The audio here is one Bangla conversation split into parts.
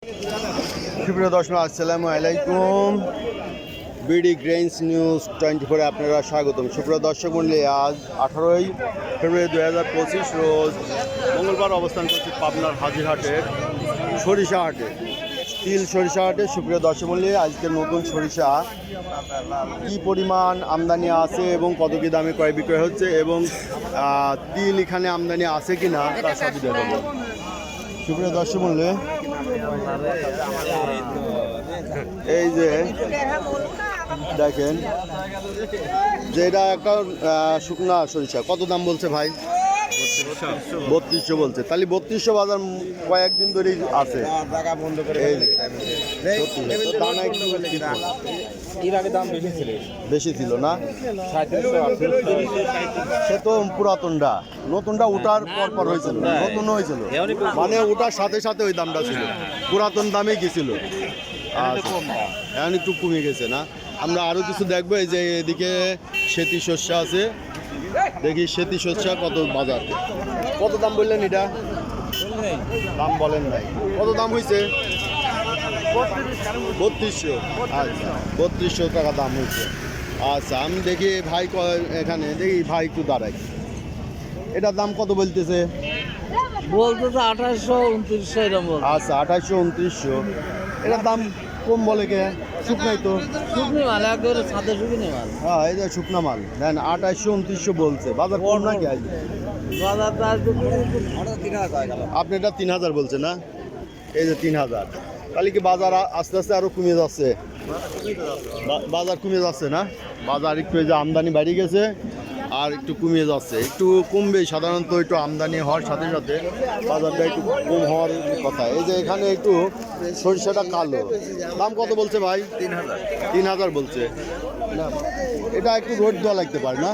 সুপ্রিয় দর্শক, আসসালামু আলাইকুম। বিডি গ্রেইনস নিউজ 24 আপনারা স্বাগতম। সুপ্রিয় দর্শক মণ্ডলী, আজ 18ই ফেব্রুয়ারি 2025 রোজ মঙ্গলবার অবস্থান করছি পাবনার হাজিরহাটের সরিষা হাটে, তিল সরিষা হাটে। সুপ্রিয় দর্শক মণ্ডলী, আজকে নতুন সরিষা কী পরিমাণ আমদানি আছে এবং কত কী দামে ক্রয় বিক্রয় হচ্ছে এবং তিল এখানে আমদানি আছে কি না তার সবই দেখাবো। সুপ্রিয় দর্শক মণ্ডলী, এই যে দেখেন যে এটা একটা শুকনা সরিষা, কত দাম বলছে ভাই? 3200 বলছে। তাহলে 3200 বাজার কয়েকদিন ধরেই আছে। বেশি ছিল না, সে তো পুরাতনটা, নতুনটা ওঠার পর হয়েছিল, নতুন হয়েছিল মানে ওটার সাথে সাথে ওই দামটা ছিল, পুরাতন দামেই গেছিল। এখন একটু কমে গেছে না। আমরা আরো কিছু দেখবো। এই যে এদিকে সেতি শস্য আছে, দেখি সেতি শস্য কত বাজার, কত দাম বললেন? এটা দাম বলেন নাই, কত দাম হয়েছে? 3200। আচ্ছা, 3200 টাকা দাম হয়েছে। আচ্ছা, আমি দেখি ভাই এখানে দেখি ভাই একটু দাঁড়াই, এটার দাম কত বলতেছে? বলতে তো 2800 2900 এরকম। আচ্ছা, 2800 2900। এটার দাম কম বলে কে? শুকনাই তো, শুকনি মাল একবারে সাদা শুকনি মাল। হ্যাঁ, এই যে শুকনা মাল দেন 2800 2900 বলছে। বাজার কম নাকি আজ? বাজারটা আপনি এটা 3000 বলছে না? এই যে 3000। তাহলে কি বাজার আস্তে আস্তে আরো কমে যাচ্ছে? বাজার কমে যাচ্ছে না? বাজার একটু এই যে আমদানি বেড়ে গেছে আর একটু কমে যাচ্ছে, একটু কমবে সাধারণত। একটু আমদানি হওয়ার সাথে সাথে বাজারটা একটু কম হওয়ার কথা। এই যে এখানে একটু সরিষাটা কালো, দাম কত বলছে ভাই? 3000 বলছে। এটা একটু রোদ দেওয়া লাগতে পারে না?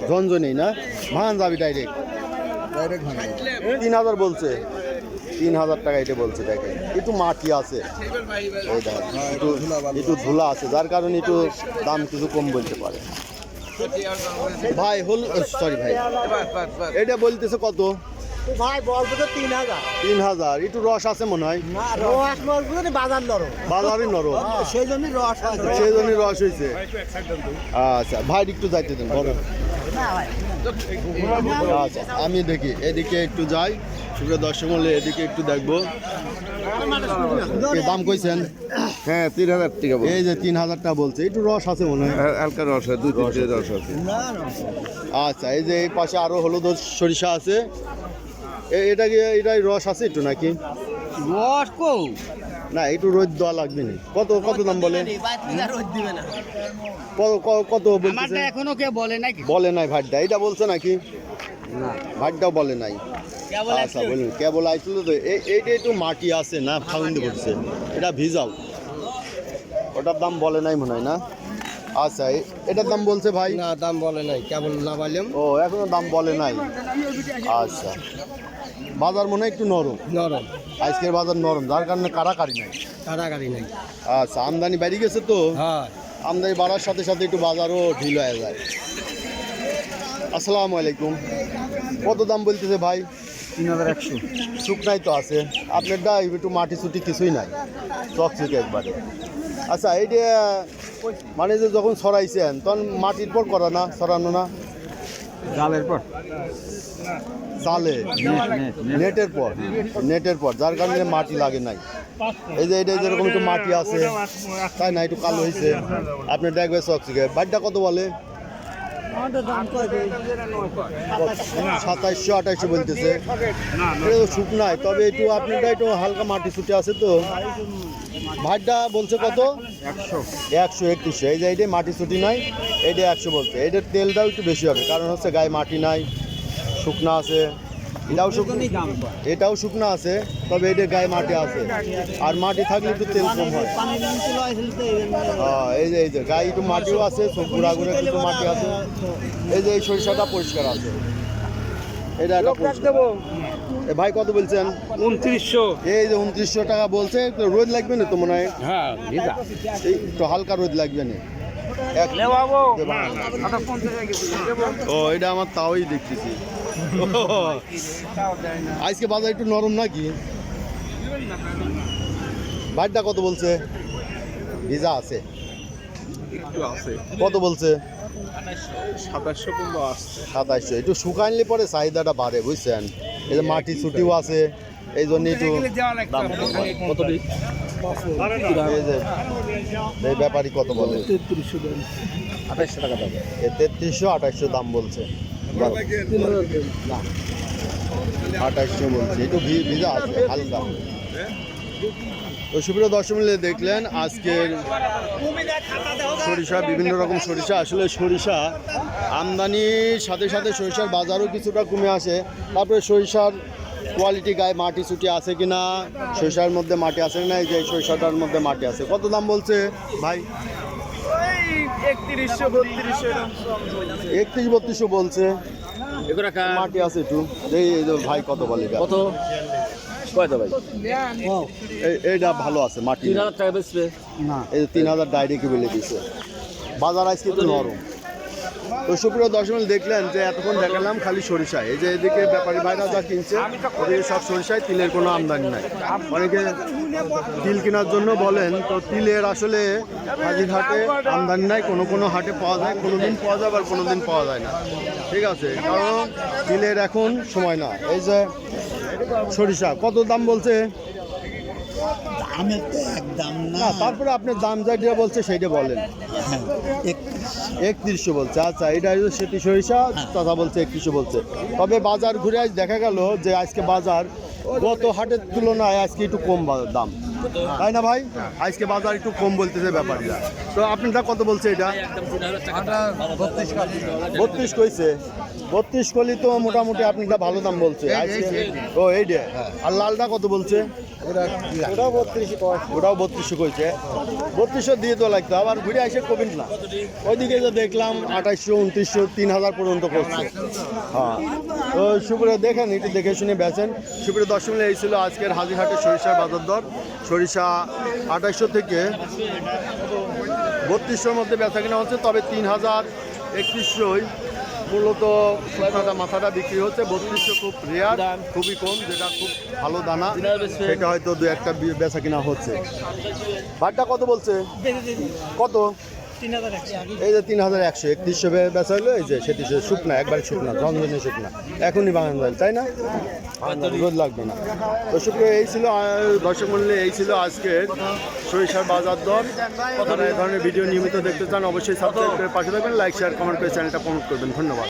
ঝনঝনি না, ভাঙান যাবি ডাইরেক্ট। 3000 বলছে, 3000 টাকা এটা বলছে। দেখেন একটু মাটি আছে, একটু ধুলা আছে, যার কারণে একটু দাম কিছু কম বলতে পারে। ভাই সরি ভাই, এটা বলতেছে কত ভাই? বলতে তো 3000। 3000। একটু রস আছে মনে হয়। রস বলতে বাজার নরম, বাজারই নরম, সেই জন্যই রস আছে, সেই জন্যই রস হয়েছে। আচ্ছা ভাই, একটু যাইতে দেন বড়। আচ্ছা, আমি দেখি এদিকে একটু যাই। সুপ্রিয় দর্শক মণ্ডলী, এদিকে একটু দেখবো। দাম কইছেন? হ্যাঁ, 3000 টাকা। এই যে 3000 টাকা বলছে। একটু রস আছে মনে হয়, হালকা রস হয়, 2-3 রস আছে। আচ্ছা, এই যে এই পাশে আরো হলুদ সরিষা আছে, এটাই রস আছে একটু নাকি? রস কো না, একটু রোদ দেওয়া লাগবে না। কত কত দাম বলে? কত বলছে? এখনো কে বলে নাকি? বলে নাই ভাটটা, এটা বলছে নাকি? ভাটটাও বলে নাই। আচ্ছা বলুন, কেবল আইছিল তো। এইটা একটু মাটি আছে না, ফাউন্ডে করছে, এটা ভিজাও। ওটার দাম বলে নাই মনে হয় না? আচ্ছা, এটার দাম বলছে ভাই? না, দাম বলে নাই, কেবল না বললাম। ও, এখনো দাম বলে নাই। আচ্ছা, বাজার মনে হয় একটু নরম, নরম আজকের বাজার নরম, যার কারণে কারাকারি নাই। কারাকারি নাই। আচ্ছা, আমদানি বেড়ে গেছে তো, হ্যাঁ, আমদানি বাড়ার সাথে সাথে একটু বাজারও ঢিল হয়ে যায়। আসসালামু আলাইকুম। কত দাম বলতেছে ভাই? 3100। শুকনাই তো আছে আপনারটা, একটু মাটি চুটি কিছুই নাই, চকচকে একবারে। আচ্ছা, এইটা মানে যে যখন ছড়াইছেন তখন মাটির পর করা না, ছড়ানো না? জালের পর, জালে, নেটের পর, যার কারণে মাটি লাগে নাই। এই যে এটা যেরকম একটু মাটি আছে, তাই না, একটু কালো হয়েছে। আপনি দেখবেন চকচকে। বাড়িটা কত বলে? 2700 2800 বলতেছে। এটা তো শুকনায়, তবে একটু আপনারটা একটু হালকা মাটি ছুটে আছে তো। ভাতটা বলছে কত? 100 এই যে এইটাই মাটি ছুটি নাই, এইটা 100 বলছে। এইটার তেলটাও একটু বেশি হবে, কারণ হচ্ছে গায়ে মাটি নাই, শুকনা আছে। এটাও শুকনা আছে, তবে এটার গায়ে মাটি আছে, আর মাটি থাকলে একটু তেল কম হয়। এই যে গায়ে একটু মাটিও আছে, ঘুরা ঘুরে কিছু মাটি আছে। এই যে এই সরিষাটা পরিষ্কার আছে, এটা একটা পরিষ্কার। ভাই কত বলছেন? 2900। এই যে 2900 টাকা বলছে। রোদ লাগবে না তো মনে হয়? হ্যাঁ, একটু হালকা রোদ লাগবে না। ও, এটা আমার তাওই দেখতেছি। আজকে বাজার একটু নরম নাকি? ভাইটা কত বলছে? ভিজা আছে, একটু আছে কত বলছে? 2700 পর্যন্ত আসছে। 2700। একটু শুকাইলে পরে চাহিদাটা বাড়ে, বুঝছেন? এই যে মাটি ছুটিও আছে, এই জন্য একটু দাম কম হয়। কত এই যে এই ব্যাপারী কত বলে? 2800 টাকা দাম। 3300 2800 দাম বলছে। 2800 বলছে, একটু ভিজা আছে হালকা। তো সুপ্রিয় দর্শক মিলে দেখলেন আজকের সরিষা, বিভিন্ন রকম সরিষা। আসলে সরিষা আমদানির সাথে সাথে সরিষার বাজারও কিছুটা কমে আসে। তারপরে সরিষার কোয়ালিটি, গায়ে মাটি চুটি আছে কিনা, সরিষার মধ্যে মাটি আছে কিনা। এই যে সরিষাটার মধ্যে মাটি আছে। কত দাম বলছে ভাই? 31-32 বলছে। মাটি আছে একটু। এই যে ভাই কত বলে? কত কয়টা ভাই? এইটা ভালো আছে মাটি। 3000 টাকা বেচবে না। এই যে 3000 ডাইরেক্ট বলে দিছে। বাজার আজকে একটু নরম। তো সুপ্রিয় দর্শক দেখলেন যে এতক্ষণ দেখালাম খালি সরিষায়। এই যে এদিকে ব্যাপারী ভাইরা যা কিনছে ওদিকে সব সরিষায়, তিলের কোনো আমদানি নাই। অনেকে তিল কেনার জন্য বলেন, তো তিলের আসলে হাজিরহাটে আমদানি নাই। কোনো কোনো হাটে পাওয়া যায়, কোনো দিন পাওয়া যায়, আবার কোনো দিন পাওয়া যায় না। ঠিক আছে, কারণ তিলের এখন সময় না। এই যে সরিষা কত দাম বলছে? দামের তো একদম না, তারপরে আপনার দাম যেটা বলছে সেইটা বলেন। 3100 বলছে। আচ্ছা, এটা হচ্ছে সেটি সরিষা, চাচা বলছে 3100 বলছে। তবে বাজার ঘুরে আজ দেখা গেল যে আজকে বাজার গত হাটের তুলনায় আজকে একটু কম দাম, তাই না ভাই? আজকে বাজার একটু কম বলতেছে ব্যাপারীরা। তো আপনারটা কত বলছে? এটা 32 কইছে। 32 করলে তো মোটামুটি আপনারটা ভালো দাম বলছে আজকে। ও এইটা। আর লালটা কত বলছে? ওটাও 32 কইছে। 3200 দিয়ে তো লাগতো, আবার ঘুরে এসে কবিন না। ওইদিকে যে দেখলাম 2800 2900 3000 পর্যন্ত করছে। হ্যাঁ, তো সুপ্রিয় দেখেন, একটু দেখে শুনে বেচেন। সুপ্রিয় দর্শক মিলে এই ছিল আজকের হাজিরহাটের সরিষার বাজার দর। সরিষা 2800 থেকে 3200-র মধ্যে বেচা কিনা হচ্ছে। তবে 3000-3100 মূলত শুকনাটা মাথাটা বিক্রি হচ্ছে। 3200 খুব রেয়ার, খুবই কম, যেটা খুব ভালো দানা, সেটা হয়তো দু একটা বেচা কিনা হচ্ছে। ভাতটা কত বলছে? কত? এই যে 3100, 3100 বেচা হলো। এই যে সেটি শুকনা, একবারে শুকনা, ঝনঝনে শুকনা, এখনই বাগান যায়, তাই না? রোদ লাগবে না। তো শুক্রিয়া, এই ছিল দর্শক মণ্ডলী, এই ছিল আজকের সরিষার বাজার দর। যারা এই ধরনের ভিডিও নিয়মিত দেখতে চান অবশ্যই সাবস্ক্রাইব করে পাশে থাকবেন, লাইক শেয়ার কমেন্ট করে চ্যানেলটা প্রমোট করবেন। ধন্যবাদ।